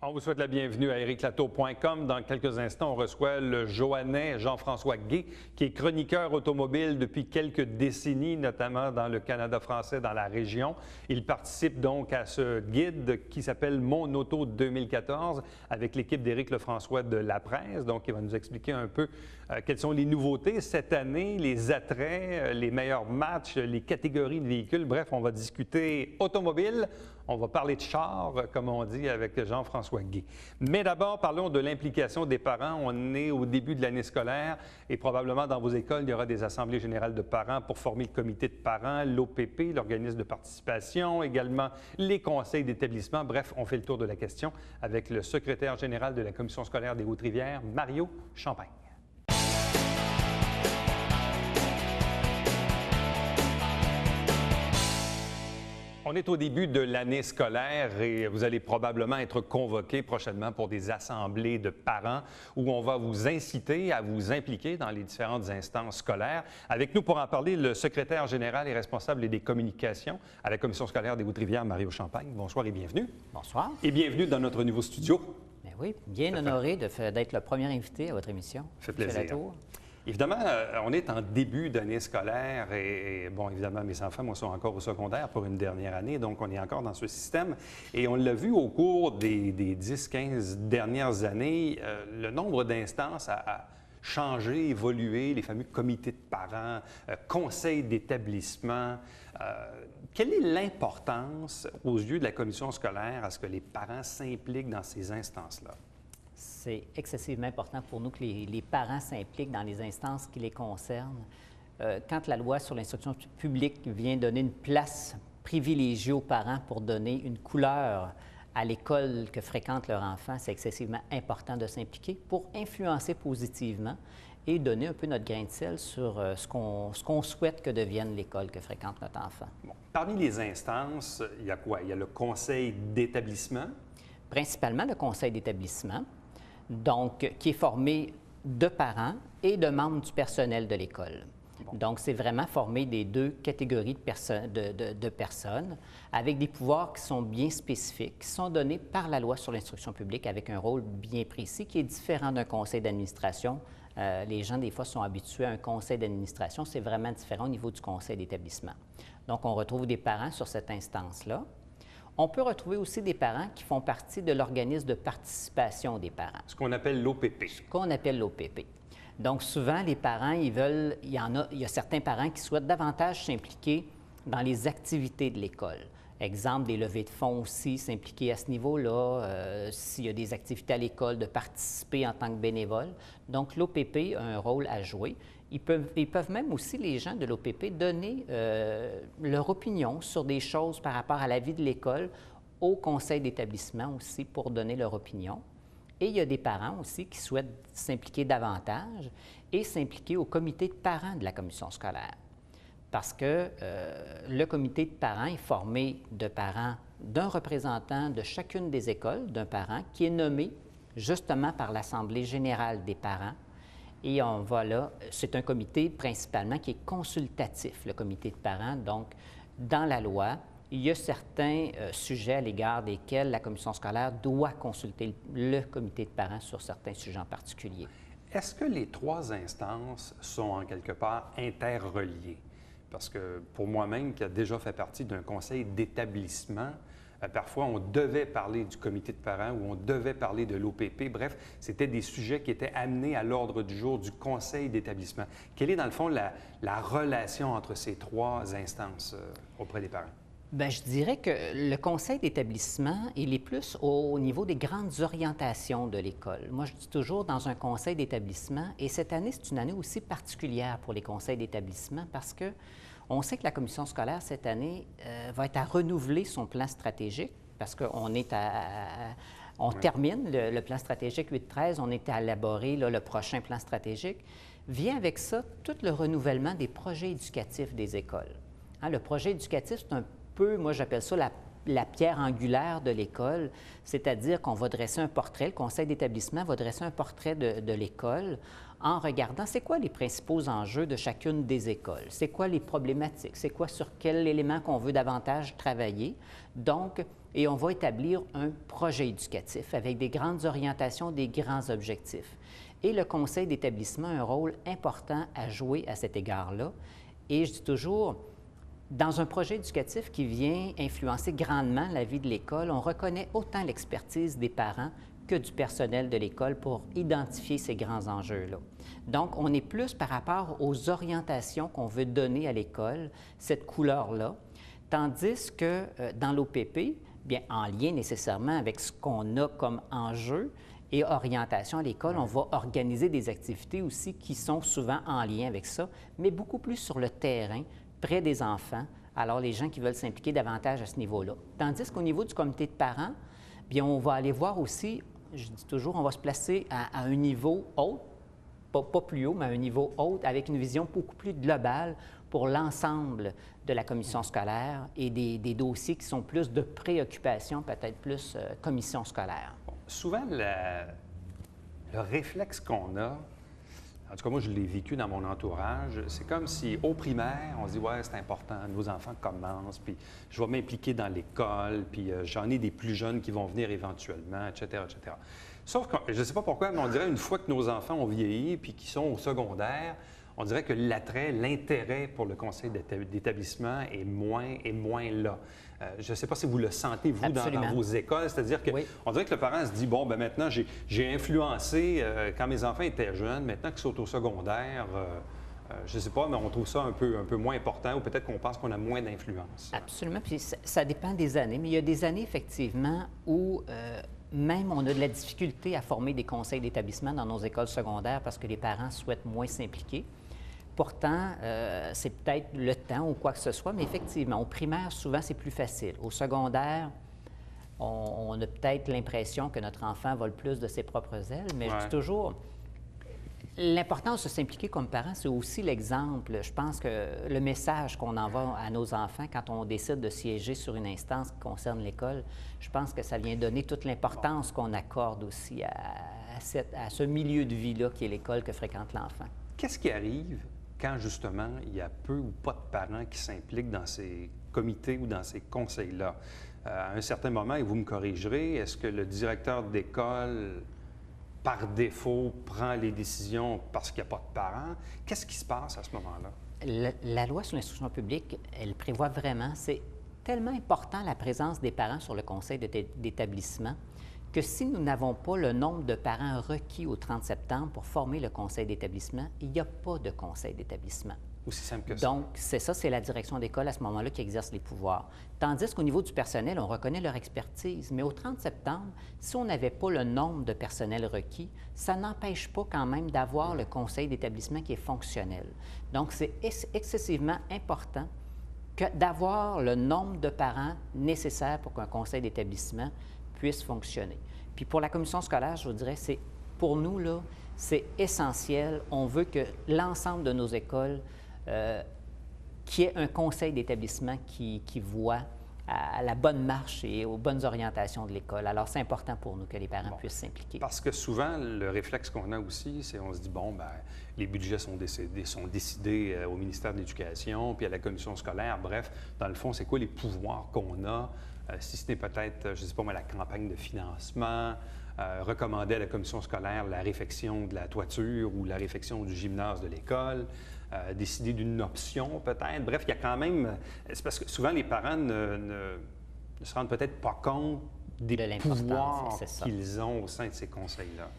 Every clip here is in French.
On vous souhaite la bienvenue à ériclatour.com. Dans quelques instants, on reçoit le Joannais Jean-François Guay, qui est chroniqueur automobile depuis quelques décennies, notamment dans le Canada français, dans la région. Il participe donc à ce guide qui s'appelle Mon Auto 2014 avec l'équipe d'Éric Lefrançois de La Presse. Donc, il va nous expliquer un peu quelles sont les nouveautés cette année, les attraits, les meilleurs matchs, les catégories de véhicules. Bref, on va discuter automobile. On va parler de char, comme on dit, avec Jean-François Guay. Mais d'abord, parlons de l'implication des parents. On est au début de l'année scolaire et probablement dans vos écoles, il y aura des assemblées générales de parents pour former le comité de parents, l'OPP, l'organisme de participation, également les conseils d'établissement. Bref, on fait le tour de la question avec le secrétaire général de la Commission scolaire des Hautes-Rivières, Mario Champagne. On est au début de l'année scolaire et vous allez probablement être convoqué prochainement pour des assemblées de parents où on va vous inciter à vous impliquer dans les différentes instances scolaires. Avec nous pour en parler, le secrétaire général et responsable des communications à la Commission scolaire des Hautes-Rivières, Mario Champagne. Bonsoir et bienvenue. Bonsoir. Et bienvenue dans notre nouveau studio. Bien oui, bien honoré d'être le premier invité à votre émission. Ça fait plaisir. Évidemment, on est en début d'année scolaire et, bon, évidemment, mes enfants, moi, sont encore au secondaire pour une dernière année, donc on est encore dans ce système. Et on l'a vu au cours des 10-15 dernières années, le nombre d'instances a changé, évolué, les fameux comités de parents, conseils d'établissement. Quelle est l'importance, aux yeux de la commission scolaire, à ce que les parents s'impliquent dans ces instances-là? C'est excessivement important pour nous que les parents s'impliquent dans les instances qui les concernent. Quand la loi sur l'instruction publique vient donner une place privilégiée aux parents pour donner une couleur à l'école que fréquente leur enfant, c'est excessivement important de s'impliquer pour influencer positivement et donner un peu notre grain de sel sur ce qu'on souhaite que devienne l'école que fréquente notre enfant. Bon. Parmi les instances, il y a quoi? Il y a le conseil d'établissement? Principalement le conseil d'établissement. Donc, qui est formé de parents et de membres du personnel de l'école. Bon. Donc, c'est vraiment formé des deux catégories de personnes avec des pouvoirs qui sont bien spécifiques, qui sont donnés par la loi sur l'instruction publique avec un rôle bien précis qui est différent d'un conseil d'administration. Les gens, des fois, sont habitués à un conseil d'administration. C'est vraiment différent au niveau du conseil d'établissement. Donc, on retrouve des parents sur cette instance-là. On peut retrouver aussi des parents qui font partie de l'organisme de participation des parents. Ce qu'on appelle l'OPP. Ce qu'on appelle l'OPP. Donc, souvent, les parents, il y a certains parents qui souhaitent davantage s'impliquer dans les activités de l'école. Exemple, des levées de fonds aussi, s'impliquer à ce niveau-là, s'il y a des activités à l'école, de participer en tant que bénévole. Donc, l'OPP a un rôle à jouer. Ils peuvent même aussi, les gens de l'OPP, donner leur opinion sur des choses par rapport à la vie de l'école au conseil d'établissement aussi pour donner leur opinion. Et il y a des parents aussi qui souhaitent s'impliquer davantage et s'impliquer au comité de parents de la commission scolaire. Parce que le comité de parents est formé de parents, d'un représentant de chacune des écoles, d'un parent qui est nommé justement par l'Assemblée générale des parents. Et on va là, c'est un comité principalement qui est consultatif, le comité de parents. Donc, dans la loi, il y a certains sujets à l'égard desquels la commission scolaire doit consulter le comité de parents sur certains sujets en particulier. Est-ce que les trois instances sont en quelque part interreliées? Parce que pour moi-même, qui a déjà fait partie d'un conseil d'établissement, parfois, on devait parler du comité de parents ou on devait parler de l'OPP. Bref, c'était des sujets qui étaient amenés à l'ordre du jour du conseil d'établissement. Quelle est, dans le fond, la relation entre ces trois instances auprès des parents? Bien, je dirais que le conseil d'établissement, il est plus au niveau des grandes orientations de l'école. Moi, je dis toujours dans un conseil d'établissement, et cette année, c'est une année aussi particulière pour les conseils d'établissement parce que on sait que la commission scolaire, cette année, va être à renouveler son plan stratégique parce qu'on est on termine le plan stratégique 8-13, on est à élaborer là, le prochain plan stratégique. Vient avec ça tout le renouvellement des projets éducatifs des écoles. Hein, le projet éducatif, c'est un peu, moi j'appelle ça la la pierre angulaire de l'école, c'est-à-dire qu'on va dresser un portrait, le conseil d'établissement va dresser un portrait de l'école en regardant c'est quoi les principaux enjeux de chacune des écoles, c'est quoi les problématiques, c'est quoi sur quel élément qu'on veut davantage travailler. Donc, et on va établir un projet éducatif avec des grandes orientations, des grands objectifs. Et le conseil d'établissement a un rôle important à jouer à cet égard-là. Et je dis toujours, dans un projet éducatif qui vient influencer grandement la vie de l'école, on reconnaît autant l'expertise des parents que du personnel de l'école pour identifier ces grands enjeux-là. Donc, on est plus par rapport aux orientations qu'on veut donner à l'école, cette couleur-là, tandis que dans l'OPP, bien en lien nécessairement avec ce qu'on a comme enjeu et orientation à l'école, on va organiser des activités aussi qui sont souvent en lien avec ça, mais beaucoup plus sur le terrain, près des enfants, alors les gens qui veulent s'impliquer davantage à ce niveau-là. Tandis qu'au niveau du comité de parents, bien on va aller voir aussi, je dis toujours, on va se placer à un niveau haut, pas plus haut, mais à un niveau haut, avec une vision beaucoup plus globale pour l'ensemble de la commission scolaire et des dossiers qui sont plus de préoccupation, peut-être plus commission scolaire. Souvent, le réflexe qu'on a, en tout cas, moi, je l'ai vécu dans mon entourage, c'est comme si, au primaire, on se dit « ouais, c'est important, nos enfants commencent, puis je vais m'impliquer dans l'école, puis j'en ai des plus jeunes qui vont venir éventuellement, etc., etc. » Sauf que, je ne sais pas pourquoi, mais on dirait une fois que nos enfants ont vieilli, puis qu'ils sont au secondaire, on dirait que l'attrait, l'intérêt pour le conseil d'établissement est moins là. Je ne sais pas si vous le sentez, vous, dans vos écoles. C'est-à-dire qu'on dirait que le parent se dit, bon, ben maintenant, j'ai influencé quand mes enfants étaient jeunes. Maintenant qu'ils sont au secondaire, je ne sais pas, mais on trouve ça un peu moins important ou peut-être qu'on pense qu'on a moins d'influence. Absolument. Puis ça dépend des années. Mais il y a des années, effectivement, où même on a de la difficulté à former des conseils d'établissement dans nos écoles secondaires parce que les parents souhaitent moins s'impliquer. Pourtant, c'est peut-être le temps ou quoi que ce soit, mais effectivement, au primaire, souvent, c'est plus facile. Au secondaire, on a peut-être l'impression que notre enfant vole plus de ses propres ailes, mais je dis toujours, l'importance de s'impliquer comme parent, c'est aussi l'exemple. Je pense que le message qu'on envoie à nos enfants quand on décide de siéger sur une instance qui concerne l'école, je pense que ça vient donner toute l'importance qu'on accorde aussi à ce milieu de vie-là qui est l'école que fréquente l'enfant. Qu'est-ce qui arrive quand, justement, il y a peu ou pas de parents qui s'impliquent dans ces comités ou dans ces conseils-là? À un certain moment, et vous me corrigerez, est-ce que le directeur d'école, par défaut, prend les décisions parce qu'il n'y a pas de parents? Qu'est-ce qui se passe à ce moment-là? La loi sur l'instruction publique, elle prévoit vraiment, c'est tellement important la présence des parents sur le conseil d'établissement que si nous n'avons pas le nombre de parents requis au 30 septembre pour former le conseil d'établissement, il n'y a pas de conseil d'établissement. Aussi simple que ça. Donc, c'est la direction d'école à ce moment-là qui exerce les pouvoirs. Tandis qu'au niveau du personnel, on reconnaît leur expertise. Mais au 30 septembre, si on n'avait pas le nombre de personnel requis, ça n'empêche pas quand même d'avoir le conseil d'établissement qui est fonctionnel. Donc, c'est excessivement important d'avoir le nombre de parents nécessaires pour qu'un conseil d'établissement puisse fonctionner. Puis pour la commission scolaire, je vous dirais, pour nous, là, c'est essentiel. On veut que l'ensemble de nos écoles, qu'il y ait un conseil d'établissement qui voit à la bonne marche et aux bonnes orientations de l'école. Alors, c'est important pour nous que les parents puissent s'impliquer. Parce que souvent, le réflexe qu'on a aussi, c'est on se dit, bon, bien, les budgets sont décidés au ministère de l'Éducation, puis à la commission scolaire. Bref, dans le fond, c'est quoi les pouvoirs qu'on a? Si ce n'est peut-être, je ne sais pas moi, la campagne de financement, recommander à la commission scolaire la réfection de la toiture ou la réfection du gymnase de l'école, décider d'une option peut-être. Bref, il y a quand même... C'est parce que souvent, les parents ne se rendent peut-être pas compte des pouvoirs qu'ils ont au sein de ces conseils-là.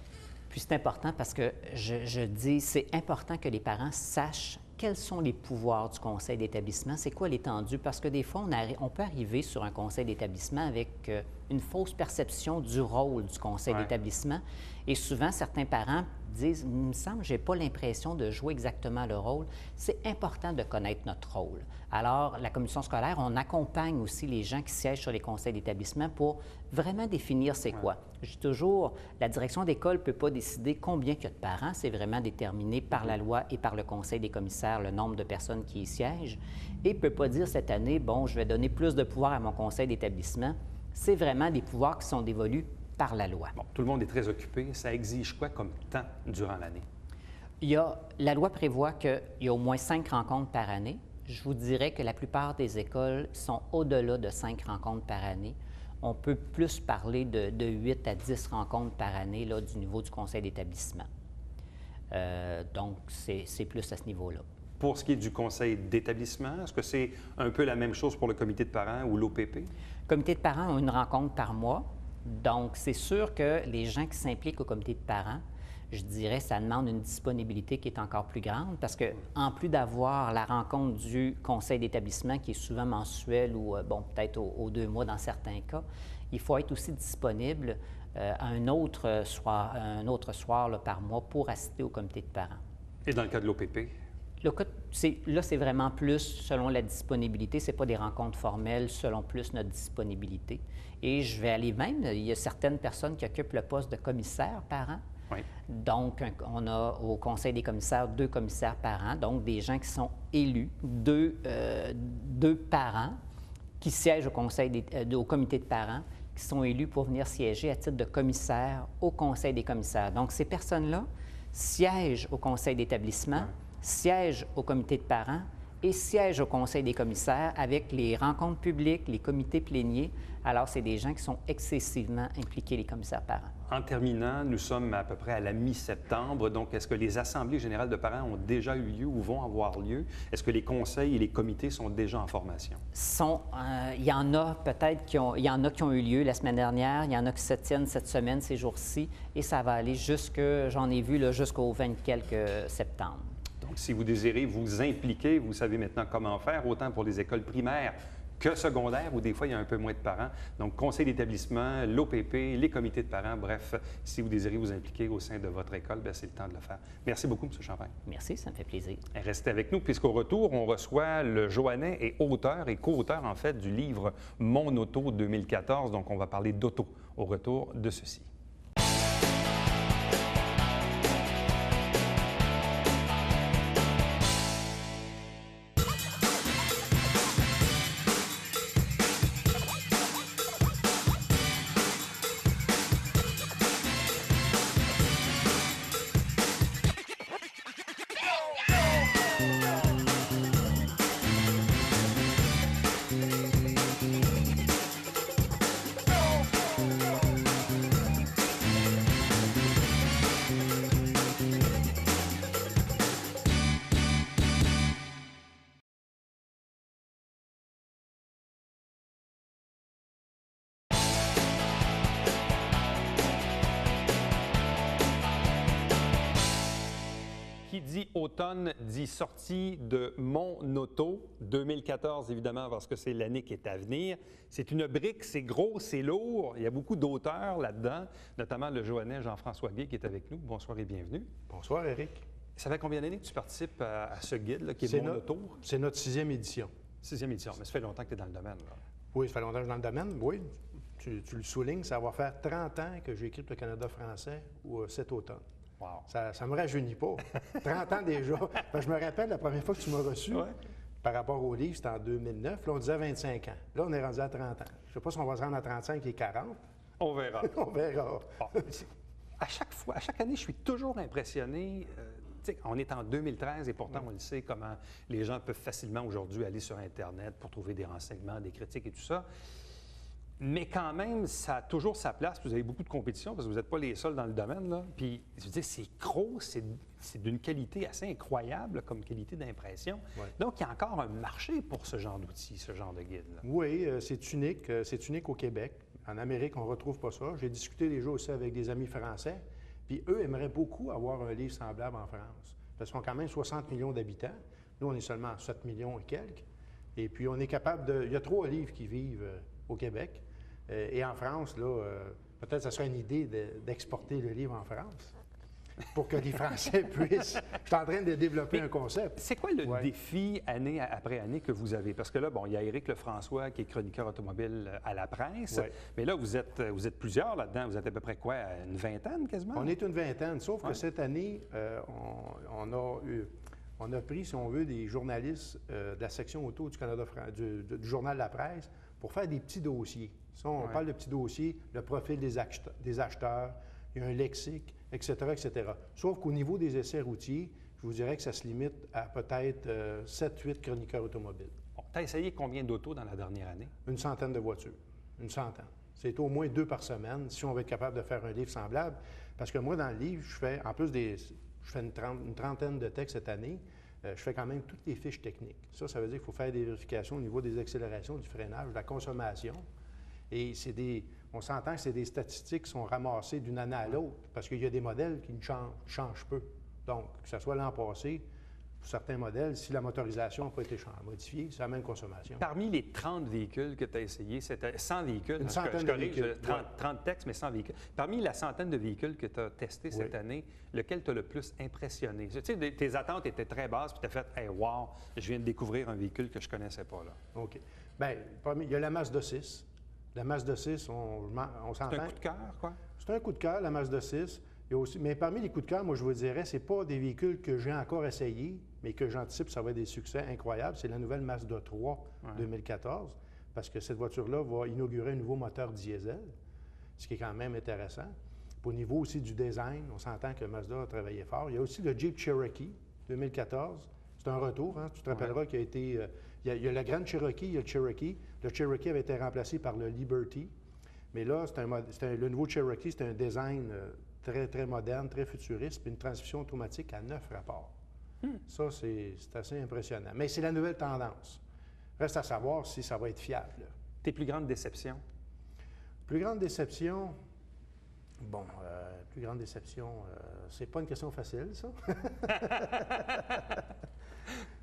Puis c'est important parce que je dis, c'est important que les parents sachent quels sont les pouvoirs du conseil d'établissement, c'est quoi l'étendue? Parce que des fois, on peut arriver sur un conseil d'établissement avec une fausse perception du rôle du conseil d'établissement Et souvent, certains parents disent, il me semble, je n'ai pas l'impression de jouer exactement le rôle. C'est important de connaître notre rôle. Alors, la commission scolaire, on accompagne aussi les gens qui siègent sur les conseils d'établissement pour vraiment définir c'est quoi. Je dis toujours, la direction d'école ne peut pas décider combien il y a de parents. C'est vraiment déterminé par la loi et par le conseil des commissaires, le nombre de personnes qui y siègent. Et ne peut pas dire cette année, bon, je vais donner plus de pouvoir à mon conseil d'établissement. C'est vraiment des pouvoirs qui sont dévolus par la loi. Bon, tout le monde est très occupé. Ça exige quoi comme temps durant l'année? La loi prévoit qu'il y a au moins 5 rencontres par année. Je vous dirais que la plupart des écoles sont au-delà de 5 rencontres par année. On peut plus parler de 8 à 10 rencontres par année là, du niveau du conseil d'établissement. Donc, c'est plus à ce niveau-là. Pour ce qui est du conseil d'établissement, est-ce que c'est un peu la même chose pour le comité de parents ou l'OPP? Le comité de parents a une rencontre par mois. Donc, c'est sûr que les gens qui s'impliquent au comité de parents, je dirais, ça demande une disponibilité qui est encore plus grande parce que, en plus d'avoir la rencontre du conseil d'établissement qui est souvent mensuelle ou, bon, peut-être aux 2 mois dans certains cas, il faut être aussi disponible un autre soir là, par mois pour assister au comité de parents. Et dans le cas de l'OPP? Là, c'est vraiment plus selon la disponibilité. Ce n'est pas des rencontres formelles, selon plus notre disponibilité. Et je vais aller même, il y a certaines personnes qui occupent le poste de commissaire parent. Oui. Donc, on a au conseil des commissaires 2 commissaires parents, donc des gens qui sont élus, deux parents qui siègent au comité de parents, qui sont élus pour venir siéger à titre de commissaire au conseil des commissaires. Donc, ces personnes-là siègent au conseil d'établissement, siègent au comité de parents et siègent au conseil des commissaires avec les rencontres publiques, les comités pléniers. Alors, c'est des gens qui sont excessivement impliqués, les commissaires parents. En terminant, nous sommes à peu près à la mi-septembre. Donc, est-ce que les assemblées générales de parents ont déjà eu lieu ou vont avoir lieu? Est-ce que les conseils et les comités sont déjà en formation? Il y en a peut-être qui ont eu lieu la semaine dernière. Il y en a qui se tiennent cette semaine, ces jours-ci. Et ça va aller j'en ai vu là, jusqu'au 20 quelques septembre. Donc, si vous désirez vous impliquer, vous savez maintenant comment faire, autant pour les écoles primaires que secondaires, où des fois, il y a un peu moins de parents. Donc, conseil d'établissement, l'OPP, les comités de parents, bref, si vous désirez vous impliquer au sein de votre école, bien, c'est le temps de le faire. Merci beaucoup, M. Champagne. Merci, ça me fait plaisir. Restez avec nous, puisqu'au retour, on reçoit le Joannais et auteur et co-auteur, en fait, du livre Mon auto 2014. Donc, on va parler d'auto au retour de ceci. Qui dit automne dit sortie de Mon auto 2014, évidemment, parce que c'est l'année qui est à venir. C'est une brique, c'est gros, c'est lourd. Il y a beaucoup d'auteurs là-dedans, notamment le Joannais Jean-François Gué qui est avec nous. Bonsoir et bienvenue. Bonsoir, Éric. Ça fait combien d'années que tu participes à ce guide-là, qui est Mon auto? C'est notre 6e édition. 6e édition, mais ça fait longtemps que tu es dans le domaine, là. Oui, ça fait longtemps que je suis dans le domaine, oui. Tu le soulignes, ça va faire 30 ans que j'ai écrit le Canada français cet automne. Wow. Ça ne me rajeunit pas. 30 ans déjà. Je me rappelle la première fois que tu m'as reçu, par rapport au livre, c'était en 2009. Là, on disait 25 ans. Là, on est rendu à 30 ans. Je ne sais pas si on va se rendre à 35 et 40. On verra. On verra. Bon, à chaque année, je suis toujours impressionné. On est en 2013 et pourtant, on le sait comment les gens peuvent facilement aujourd'hui aller sur Internet pour trouver des renseignements, des critiques et tout ça. Mais quand même, ça a toujours sa place. Vous avez beaucoup de compétition parce que vous n'êtes pas les seuls dans le domaine, là. Puis, je veux dire, c'est gros, c'est d'une qualité assez incroyable comme qualité d'impression. Ouais. Donc, il y a encore un marché pour ce genre d'outils, ce genre de guide-là. Oui, c'est unique. C'est unique au Québec. En Amérique, on ne retrouve pas ça. J'ai discuté déjà aussi avec des amis français. Puis, eux aimeraient beaucoup avoir un livre semblable en France. Parce qu'ils ont quand même 60 millions d'habitants. Nous, on est seulement à 7 millions et quelques. Et puis, on est capable de... Il y a 3 livres qui vivent au Québec. Et en France, là, Peut-être que ça serait une idée d'exporter le livre en France pour que les Français puissent... Je suis en train de développer un concept. C'est quoi le défi année après année que vous avez? Parce que là, bon, il y a Éric Lefrançois qui est chroniqueur automobile à la presse, mais là, vous êtes plusieurs là-dedans. Vous êtes à peu près quoi, une vingtaine quasiment? On est une vingtaine, sauf que cette année, on a pris, si on veut, des journalistes de la section auto du Canada, du journal La Presse pour faire des petits dossiers. Ça, on parle de petits dossiers, le profil des acheteurs, il y a un lexique, etc., etc. Sauf qu'au niveau des essais routiers, je vous dirais que ça se limite à peut-être 7-8 chroniqueurs automobiles. Bon, tu as essayé combien d'autos dans la dernière année? Une centaine de voitures. Une centaine. C'est au moins 2 par semaine si on va être capable de faire un livre semblable. Parce que moi, dans le livre, je fais, en plus je fais une trentaine de textes cette année, je fais quand même toutes les fiches techniques. Ça veut dire qu'il faut faire des vérifications au niveau des accélérations, du freinage, de la consommation. Et on s'entend que c'est des statistiques qui sont ramassées d'une année à l'autre, parce qu'il y a des modèles qui ne changent peu. Donc, que ce soit l'an passé, pour certains modèles, si la motorisation n'a pas été modifiée, c'est la même consommation. Parmi les 30 véhicules que tu as essayés, c'était 100 véhicules. Une centaine de véhicules. 30 textes, mais 100 véhicules. Parmi la centaine de véhicules que tu as testés cette année, lequel t'a le plus impressionné? Tu sais, tes attentes étaient très basses, puis tu as fait « Hey, wow, je viens de découvrir un véhicule que je ne connaissais pas. » là. OK. Bien, il y a la Mazda 6. La Mazda 6, on s'entend. C'est un coup de cœur, quoi? C'est un coup de cœur, la Mazda 6. Mais parmi les coups de cœur, moi, je vous dirais, ce n'est pas des véhicules que j'ai encore essayés, mais que j'anticipe ça va être des succès incroyables. C'est la nouvelle Mazda 3 2014, parce que cette voiture-là va inaugurer un nouveau moteur diesel, ce qui est quand même intéressant. Puis au niveau aussi du design, on s'entend que Mazda a travaillé fort. Il y a aussi le Jeep Cherokee 2014. C'est un retour, hein? Tu te rappelleras qu'il y a été... il y a la Grande Cherokee, il y a le Cherokee. Le Cherokee avait été remplacé par le Liberty. Mais là, le nouveau Cherokee, c'est un design très, très moderne, très futuriste, puis une transmission automatique à 9 rapports. Ça, c'est assez impressionnant. Mais c'est la nouvelle tendance. Reste à savoir si ça va être fiable. Tes plus grandes déceptions? Plus grande déception... Bon, plus grande déception, c'est pas une question facile, ça.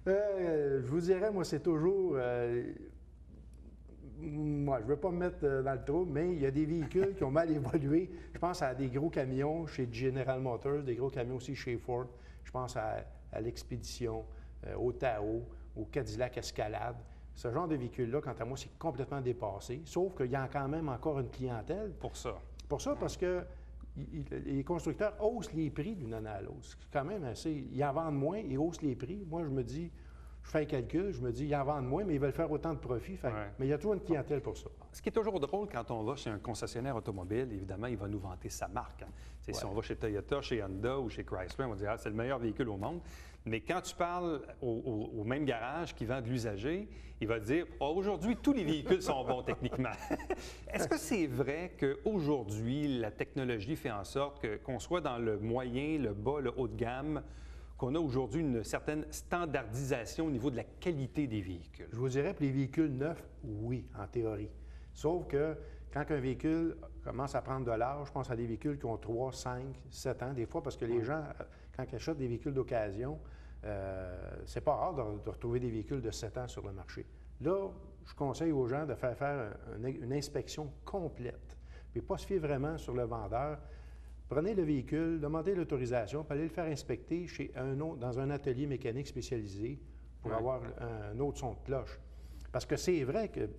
Je vous dirais, moi, c'est toujours... moi, je ne veux pas me mettre dans le trou, mais il y a des véhicules qui ont mal évolué. Je pense à des gros camions chez General Motors, des gros camions aussi chez Ford. Je pense à l'Expédition, au Tahoe, au Cadillac Escalade. Ce genre de véhicule-là, quant à moi, c'est complètement dépassé. Sauf qu'il y a quand même encore une clientèle. Pour ça. Pour ça, parce que les constructeurs haussent les prix d'une année à l'autre. C'est quand même assez... Ils en vendent moins, ils haussent les prix. Moi, je me dis... Je fais un calcul, je me dis, ils en vendent moins, mais ils veulent faire autant de profit. Mais il y a toujours une clientèle pour ça. Ce qui est toujours drôle quand on va chez un concessionnaire automobile, évidemment, il va nous vanter sa marque. Hein. Si on va chez Toyota, chez Honda ou chez Chrysler, on va dire c'est le meilleur véhicule au monde. Mais quand tu parles au même garage qui vend de l'usager, il va dire aujourd'hui, tous les véhicules sont bons techniquement. Est-ce que c'est vrai qu'aujourd'hui, la technologie fait en sorte qu'on soit dans le moyen, le bas, le haut de gamme, qu'on a aujourd'hui une certaine standardisation au niveau de la qualité des véhicules? Je vous dirais que les véhicules neufs, oui, en théorie. Sauf que quand un véhicule commence à prendre de l'âge, je pense à des véhicules qui ont 3, 5, 7 ans, des fois, parce que les gens, quand ils achètent des véhicules d'occasion, c'est pas rare de retrouver des véhicules de 7 ans sur le marché. Là, je conseille aux gens de faire une inspection complète, puis pas se fier vraiment sur le vendeur. Prenez le véhicule, demandez l'autorisation, puis allez le faire inspecter dans un atelier mécanique spécialisé pour avoir un autre son de cloche. Parce que c'est vrai que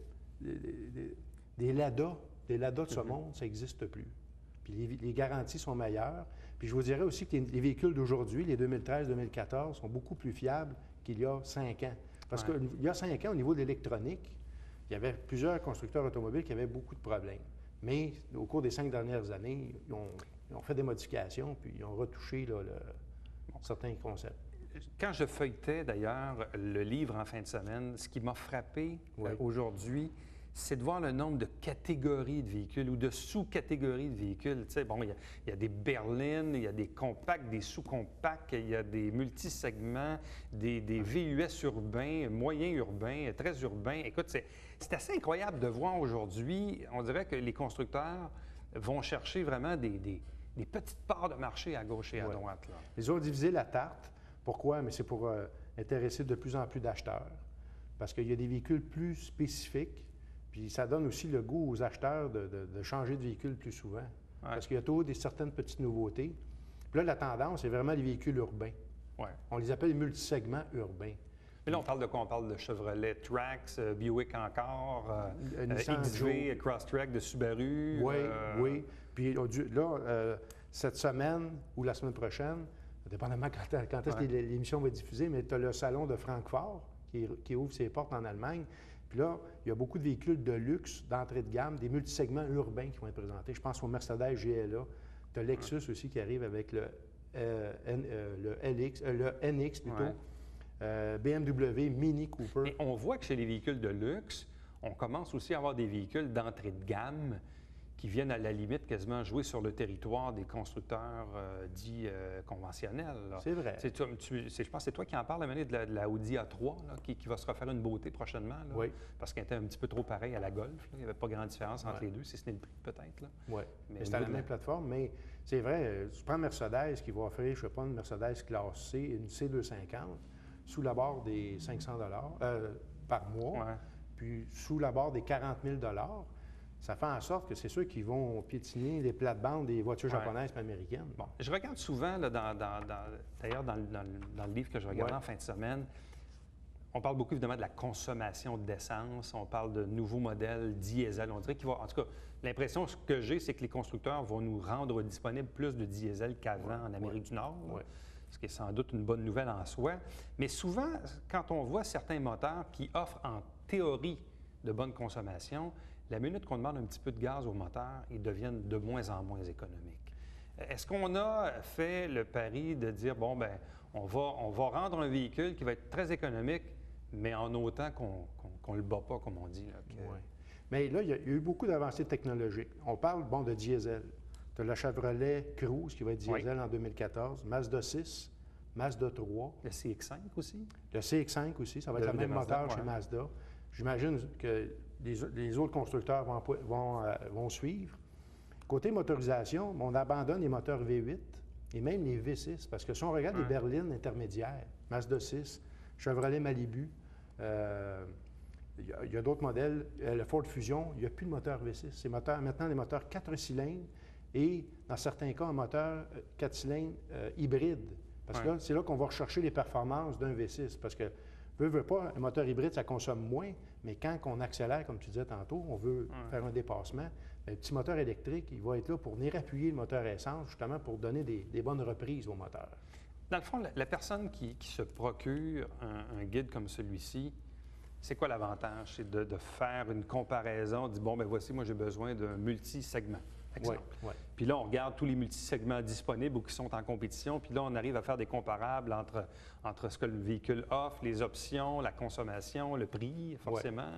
des Lada de ce monde, ça n'existe plus. Puis les garanties sont meilleures. Puis je vous dirais aussi que les véhicules d'aujourd'hui, les 2013-2014, sont beaucoup plus fiables qu'il y a 5 ans. Parce qu'il y a 5 ans, au niveau de l'électronique, il y avait plusieurs constructeurs automobiles qui avaient beaucoup de problèmes. Mais au cours des 5 dernières années, ils ont fait des modifications, puis ils ont retouché certains concepts. Quand je feuilletais d'ailleurs le livre en fin de semaine, ce qui m'a frappé aujourd'hui, c'est de voir le nombre de catégories de véhicules ou de sous-catégories de véhicules. Tu sais, bon, il y a des berlines, il y a des compacts, des sous-compacts, il y a des multisegments, des VUS urbains, moyens urbains, très urbains. Écoute, c'est assez incroyable de voir aujourd'hui. On dirait que les constructeurs vont chercher vraiment des petites parts de marché à gauche et à droite. Là. Ils ont divisé la tarte. Pourquoi? Mais c'est pour intéresser de plus en plus d'acheteurs. Parce qu'il y a des véhicules plus spécifiques, Puis ça donne aussi le goût aux acheteurs de changer de véhicule plus souvent. Parce qu'il y a toujours certaines petites nouveautés. Puis là, la tendance, c'est vraiment les véhicules urbains. Ouais. On les appelle les multisegments urbains. Mais là, on parle de quoi? On parle de Chevrolet Trax, Buick encore, Nissan XV, Joe. Crosstrek de Subaru. Oui, oui. Puis là, cette semaine ou la semaine prochaine, dépendamment quand est-ce que l'émission va être diffusée, mais tu as le salon de Francfort qui ouvre ses portes en Allemagne. Puis là, il y a beaucoup de véhicules de luxe, d'entrée de gamme, des multisegments urbains qui vont être présentés. Je pense au Mercedes GLA. Tu as Lexus aussi qui arrive avec le NX plutôt. BMW, Mini Cooper. Mais on voit que chez les véhicules de luxe, on commence aussi à avoir des véhicules d'entrée de gamme qui viennent à la limite quasiment jouer sur le territoire des constructeurs dits conventionnels. C'est vrai. Je pense que c'est toi qui en parles à mener de la Audi A3 là, qui va se refaire une beauté prochainement. Là, oui. Parce qu'elle était un petit peu trop pareille à la Golf. Là. Il n'y avait pas grande différence entre les deux, si ce n'est le prix peut-être. Oui, mais c'est à la même plateforme. Mais c'est vrai, tu prends Mercedes qui va offrir, je ne sais pas, une Mercedes classe C, une C250, sous la barre des 500 par mois, puis sous la barre des 40 000 ça fait en sorte que c'est ceux qui vont piétiner les plates-bandes des voitures japonaises et américaines. Bon, je regarde souvent, là, d'ailleurs, dans le livre que je regardais en fin de semaine, on parle beaucoup évidemment de la consommation d'essence, on parle de nouveaux modèles diesel. On dirait qu'il va, en tout cas, l'impression que j'ai, c'est que les constructeurs vont nous rendre disponible plus de diesel qu'avant en Amérique du Nord. Ce qui est sans doute une bonne nouvelle en soi. Mais souvent, quand on voit certains moteurs qui offrent en théorie de bonne consommation, la minute qu'on demande un petit peu de gaz au moteur, ils deviennent de moins en moins économiques. Est-ce qu'on a fait le pari de dire, bon, bien, on va rendre un véhicule qui va être très économique, mais en autant qu'on ne le bat pas, comme on dit? Là, Oui. Mais là, il y a eu beaucoup d'avancées technologiques. On parle, bon, de diesel. Tu as la Chevrolet Cruze qui va être diesel en 2014, Mazda 6, Mazda 3. Le CX-5 aussi? Le CX-5 aussi, ça va être le même moteur chez Mazda. J'imagine que les autres constructeurs vont suivre. Côté motorisation, on abandonne les moteurs V8 et même les V6, parce que si on regarde les berlines intermédiaires, Mazda 6, Chevrolet Malibu, il y a d'autres modèles, le Ford Fusion, il n'y a plus de moteur V6. C'est maintenant des moteurs 4 cylindres et, dans certains cas, un moteur 4 cylindres hybride. Parce que c'est là qu'on va rechercher les performances d'un V6. Parce que, veut pas, un moteur hybride, ça consomme moins, mais quand on accélère, comme tu disais tantôt, on veut faire un dépassement, le petit moteur électrique, il va être là pour venir appuyer le moteur essence, justement pour donner des bonnes reprises au moteur. Dans le fond, la personne qui se procure un guide comme celui-ci, c'est quoi l'avantage? C'est de faire une comparaison, de dire, bon, bien voici, moi j'ai besoin d'un multi-segment. Exemple. Puis là, on regarde tous les multisegments disponibles ou qui sont en compétition, puis là, on arrive à faire des comparables entre ce que le véhicule offre, les options, la consommation, le prix, forcément.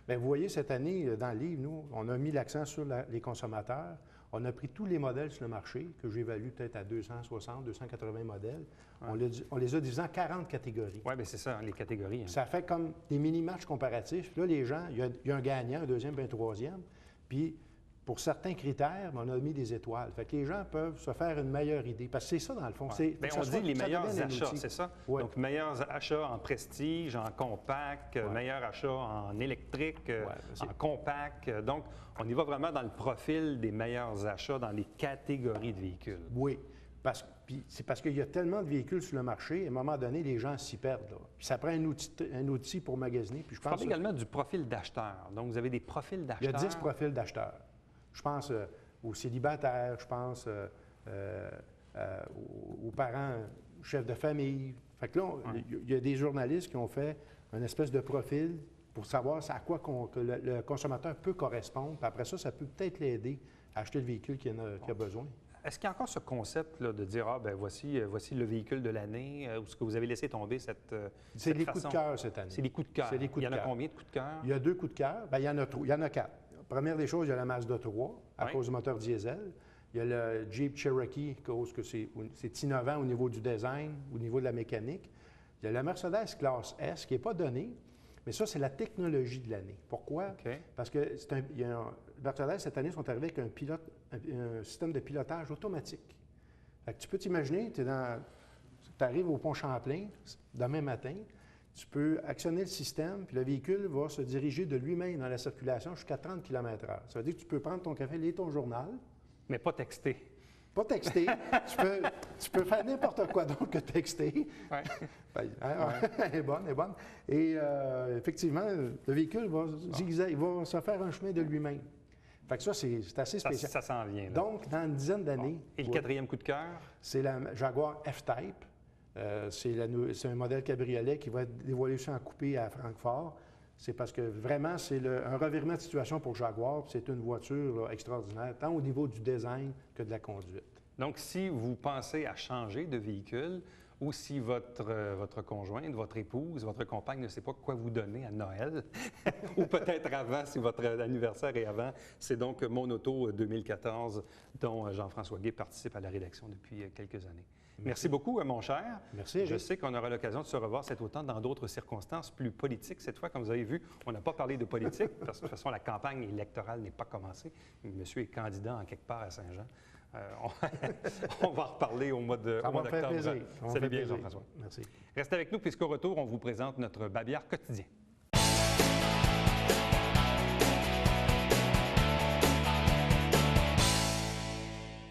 Bien, vous voyez, cette année, dans le livre, nous, on a mis l'accent sur les consommateurs. On a pris tous les modèles sur le marché, que j'évalue peut-être à 260, 280 modèles. On les a divisés en 40 catégories. Oui, bien c'est ça, les catégories. Ça fait comme des mini-matchs comparatifs. Puis là, les gens, il y a un gagnant, un deuxième, puis un troisième. Puis, pour certains critères, on a mis des étoiles. Fait que les gens peuvent se faire une meilleure idée. Parce que c'est ça, dans le fond. Bien, on dit les meilleurs achats, c'est ça? Donc, meilleurs achats en prestige, en compact, meilleurs achats en électrique, en compact. Donc, on y va vraiment dans le profil des meilleurs achats dans les catégories de véhicules. Oui. Puis c'est parce qu'il y a tellement de véhicules sur le marché, à un moment donné, les gens s'y perdent. Là. Puis ça prend un outil pour magasiner. Puis je pense également du profil d'acheteur. Donc, vous avez des profils d'acheteurs. Il y a 10 profils d'acheteurs. Je pense aux célibataires, je pense aux parents, chefs de famille. Fait que là, il y a des journalistes qui ont fait une espèce de profil pour savoir à quoi que le consommateur peut correspondre. Puis après ça, ça peut peut-être l'aider à acheter le véhicule qu'il a besoin. Est-ce qu'il y a encore ce concept là, de dire, voici le véhicule de l'année, ou est-ce que vous avez laissé tomber cette C'est les coups de cœur cette année. C'est les coups de cœur. Il y en a combien de coups de cœur? Il y a 2 coups de cœur. Bien, il y en a 4. Première des choses, il y a la Mazda 3, à cause du moteur diesel. Il y a le Jeep Cherokee, à cause que c'est innovant au niveau du design, au niveau de la mécanique. Il y a la Mercedes classe S, qui n'est pas donnée, mais ça, c'est la technologie de l'année. Pourquoi? Parce que Mercedes, cette année, sont arrivés avec un système de pilotage automatique. Fait que tu peux t'imaginer, tu arrives au pont Champlain demain matin, Tu peux actionner le système, puis le véhicule va se diriger de lui-même dans la circulation jusqu'à 30 km/h. Ça veut dire que tu peux prendre ton café, lire ton journal. Mais pas texter. Pas texter. tu peux faire n'importe quoi d'autre que texter. Ouais. Elle est bonne, elle est bonne. Et effectivement, le véhicule va zigzag, il va se faire un chemin de lui-même. Fait que ça, c'est assez spécial. Ça s'en vient. Là. Donc, dans une dizaine d'années... Et le quatrième coup de cœur? C'est la Jaguar F-Type. C'est un modèle cabriolet qui va être dévoilé aussi en coupé à Francfort. C'est parce que vraiment, c'est un revirement de situation pour Jaguar. C'est une voiture là, extraordinaire, tant au niveau du design que de la conduite. Donc, si vous pensez à changer de véhicule ou si votre conjointe, votre épouse, votre compagne ne sait pas quoi vous donner à Noël, ou peut-être avant, si votre anniversaire est avant, c'est donc Mon Auto 2014 dont Jean-François Guay participe à la rédaction depuis quelques années. Merci beaucoup, mon cher. Merci, Éric. Je sais qu'on aura l'occasion de se revoir cet automne dans d'autres circonstances plus politiques. Cette fois, comme vous avez vu, on n'a pas parlé de politique parce que de toute façon, la campagne électorale n'est pas commencée. Monsieur est candidat en quelque part à Saint-Jean. On va en reparler au mois d'octobre. Salut bien, Jean-François. Merci. Restez avec nous puisqu'au retour, on vous présente notre babillard quotidien.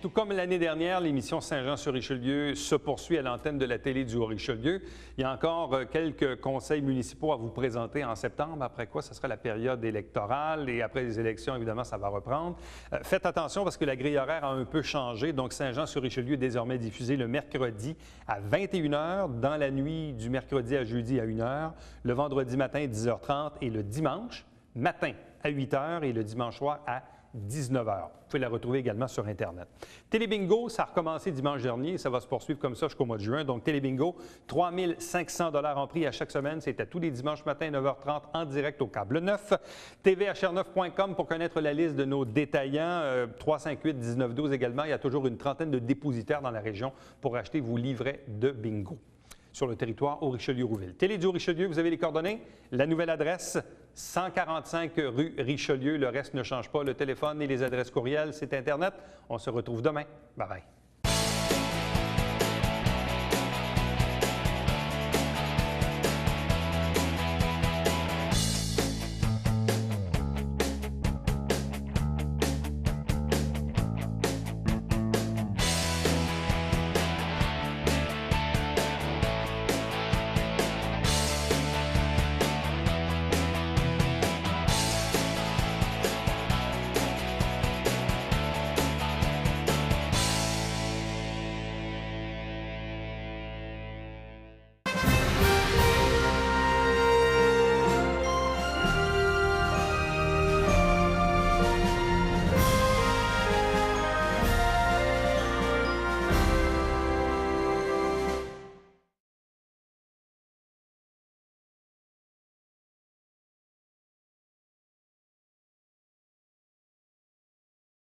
Tout comme l'année dernière, l'émission Saint-Jean-sur-Richelieu se poursuit à l'antenne de la télé du Haut-Richelieu. Il y a encore quelques conseils municipaux à vous présenter en septembre, après quoi ce sera la période électorale et après les élections, évidemment, ça va reprendre. Faites attention parce que la grille horaire a un peu changé. Donc, Saint-Jean-sur-Richelieu est désormais diffusé le mercredi à 21 h, dans la nuit du mercredi à jeudi à 1 h, le vendredi matin à 10h30 et le dimanche matin à 8 h et le dimanche soir à 19 h. Vous pouvez la retrouver également sur Internet. Télébingo, ça a recommencé dimanche dernier et ça va se poursuivre comme ça jusqu'au mois de juin. Donc, Télébingo, 3 500 $ en prix à chaque semaine. C'est à tous les dimanches matin, 9h30, en direct au câble 9. tvhr9.com pour connaître la liste de nos détaillants. 358-1912 également. Il y a toujours une trentaine de dépositaires dans la région pour acheter vos livrets de bingo sur le territoire au Richelieu-Rouville. Télé du Richelieu, vous avez les coordonnées. La nouvelle adresse, 145 rue Richelieu. Le reste ne change pas. Le téléphone et les adresses courriels, c'est Internet. On se retrouve demain. Bye bye.